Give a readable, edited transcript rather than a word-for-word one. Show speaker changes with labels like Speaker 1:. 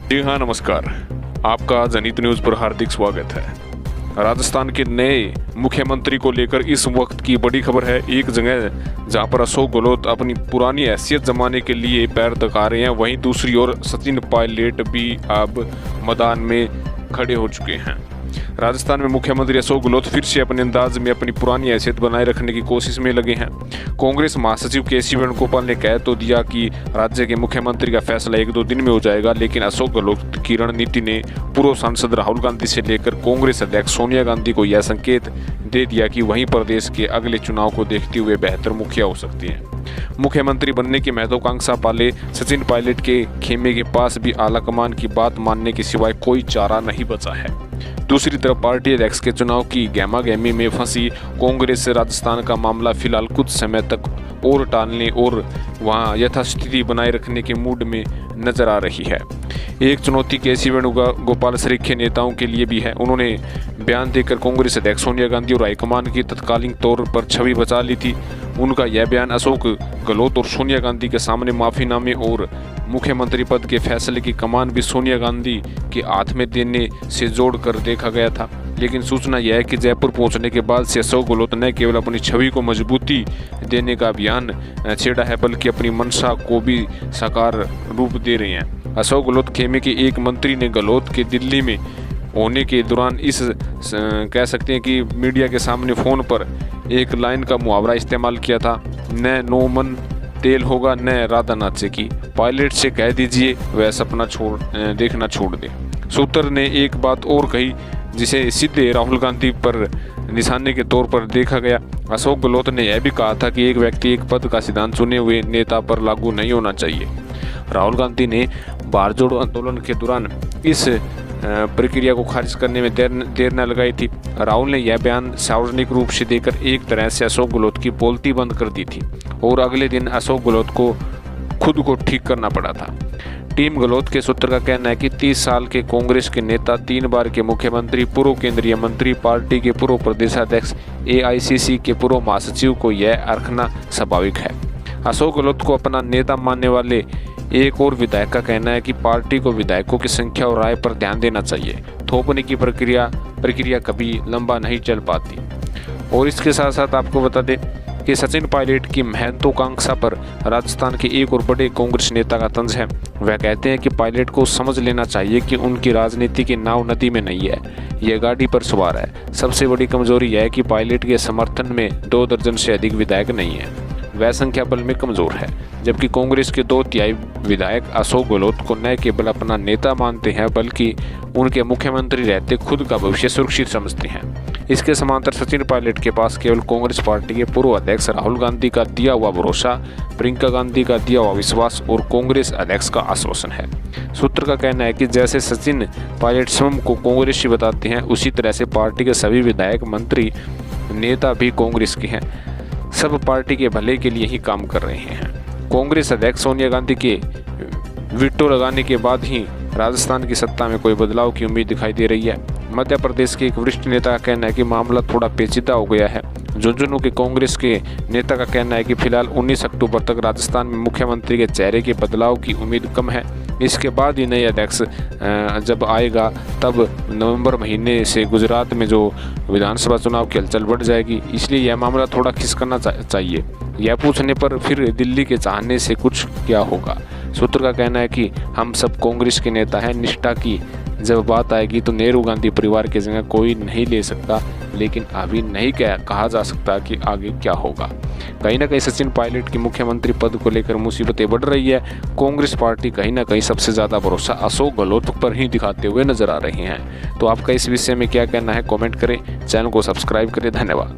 Speaker 1: जी हाँ, नमस्कार। आपका जनहित न्यूज़ पर हार्दिक स्वागत है। राजस्थान के नए मुख्यमंत्री को लेकर इस वक्त की बड़ी खबर है। एक जगह जहां पर अशोक गहलोत अपनी पुरानी हैसियत जमाने के लिए पैर दिखा रहे हैं, वहीं दूसरी ओर सचिन पायलट भी अब मैदान में खड़े हो चुके हैं। राजस्थान में मुख्यमंत्री अशोक गहलोत फिर से अपने अंदाज में अपनी पुरानी हैसियत बनाए रखने की कोशिश में लगे हैं। कांग्रेस महासचिव के.सी. वेणुगोपाल ने कह तो दिया कि राज्य के मुख्यमंत्री का फैसला 1-2 दिन में हो जाएगा, लेकिन अशोक गहलोत की रणनीति ने पूर्व सांसद राहुल गांधी से लेकर कांग्रेस अध्यक्ष सोनिया गांधी को यह संकेत दे दिया कि वहीं प्रदेश के अगले चुनाव को देखते हुए बेहतर मुखिया हो सकती है। मुख्यमंत्री बनने की महत्वाकांक्षा पाले सचिन पायलट के खेमे के पास भी आलाकमान की बात मानने के सिवाय कोई चारा नहीं बचा है। दूसरी तरफ पार्टी अध्यक्ष के चुनाव की गहमागहमी में फंसी कांग्रेस से राजस्थान का मामला फिलहाल कुछ समय तक और टालने और वहां यथास्थिति बनाए रखने के मूड में नजर आ रही है। एक चुनौती के.सी. वेणुगोपाल सरीखे नेताओं के लिए भी है। उन्होंने बयान देकर कांग्रेस अध्यक्ष सोनिया गांधी और हाईकमान की तत्कालीन तौर पर छवि बचा ली थी। उनका यह बयान अशोक गहलोत और सोनिया गांधी के सामने माफीनामे और मुख्यमंत्री पद के फैसले की कमान भी सोनिया गांधी के हाथ में देने से जोड़कर देखा गया था। लेकिन सूचना यह है कि जयपुर पहुंचने के बाद से अशोक गहलोत न केवल अपनी छवि को मजबूती देने का अभियान छेड़ा है, बल्कि अपनी मंशा को भी साकार रूप दे रहे हैं। अशोक गहलोत खेमे के एक मंत्री ने गहलोत के दिल्ली में होने के दौरान इस कह सकते हैं कि मीडिया के सामने फ़ोन पर एक लाइन का मुहावरा इस्तेमाल किया था, न नो मन तेल होगा न राधा नाचेगी, पायलट से कह दीजिए वह सपना देखना छोड़ दे। सूत्र ने एक बात और कही जिसे सीधे राहुल गांधी पर निशाने के तौर पर देखा गया। अशोक गहलोत ने यह भी कहा था कि एक व्यक्ति एक पद का सिद्धांत चुने हुए नेता पर लागू नहीं होना चाहिए। राहुल गांधी ने भारत जोड़ो आंदोलन के दौरान इस प्रक्रिया को खारिज करने में देर न लगाई थी। राहुल ने यह बयान सार्वजनिक रूप से देकर एक तरह से अशोक गहलोत की बोलती बंद कर दी थी और अगले दिन अशोक गहलोत को खुद को ठीक करना पड़ा था। टीम गहलोत के सूत्र का कहना है कि 30 साल के कांग्रेस के नेता, 3 बार के मुख्यमंत्री, पूर्व केंद्रीय मंत्री, पार्टी के पूर्व प्रदेशाध्यक्ष, AICC के पूर्व महासचिव को यह रखना स्वाभाविक है। अशोक गहलोत को अपना नेता मानने वाले एक और विधायक का कहना है कि पार्टी को विधायकों की संख्या और राय पर ध्यान देना चाहिए। थोपने की प्रक्रिया कभी लंबा नहीं चल पाती। और इसके साथ साथ आपको बता दें कि सचिन पायलट की महत्वाकांक्षा पर राजस्थान के एक और बड़े कांग्रेस नेता का तंज है। वह कहते हैं कि पायलट को समझ लेना चाहिए कि उनकी राजनीति की नाव नदी में नहीं है, यह गाड़ी पर सवार है। सबसे बड़ी कमजोरी यह है कि पायलट के समर्थन में 2 दर्जन से अधिक विधायक नहीं है, वह संख्या बल में कमजोर है। जबकि कांग्रेस के 2/3 विधायक अशोक गहलोत को न केवल अपना नेता मानते हैं, बल्कि उनके मुख्यमंत्री रहते खुद का भविष्य सुरक्षित समझते हैं। इसके समांतर सचिन पायलट के पास केवल कांग्रेस पार्टी के पूर्व अध्यक्ष राहुल गांधी का दिया हुआ भरोसा, प्रियंका गांधी का दिया हुआ विश्वास और कांग्रेस अध्यक्ष का आश्वासन है। सूत्र का कहना है कि जैसे सचिन पायलट स्वयं को कांग्रेसी बताते हैं, उसी तरह से पार्टी के सभी विधायक, मंत्री, नेता भी कांग्रेस के हैं। सब पार्टी के भले के लिए ही काम कर रहे हैं। कांग्रेस अध्यक्ष सोनिया गांधी के वीटो लगाने के बाद ही राजस्थान की सत्ता में कोई बदलाव की उम्मीद दिखाई दे रही है। मध्य प्रदेश के एक वरिष्ठ नेता का कहना है कि मामला थोड़ा पेचीदा हो गया है। झुंझुनू के कांग्रेस के नेता का कहना है कि फिलहाल 19 अक्टूबर तक राजस्थान में मुख्यमंत्री के चेहरे के बदलाव की उम्मीद कम है। इसके बाद ही नए अध्यक्ष जब आएगा तब नवंबर महीने से गुजरात में जो विधानसभा चुनाव की हलचल बढ़ जाएगी, इसलिए यह मामला थोड़ा खिसकना चाहिए। यह पूछने पर फिर दिल्ली के चाहने से कुछ क्या होगा। सूत्र का कहना है कि हम सब कांग्रेस के नेता हैं, निष्ठा की जब बात आएगी तो नेहरू गांधी परिवार की जगह कोई नहीं ले सकता, लेकिन अभी नहीं कहा जा सकता कि आगे क्या होगा। कहीं ना कहीं सचिन पायलट की मुख्यमंत्री पद को लेकर मुसीबतें बढ़ रही है। कांग्रेस पार्टी कहीं ना कहीं सबसे ज़्यादा भरोसा अशोक गहलोत पर ही दिखाते हुए नजर आ रही हैं। तो आपका इस विषय में क्या कहना है, कमेंट करें, चैनल को सब्सक्राइब करें। धन्यवाद।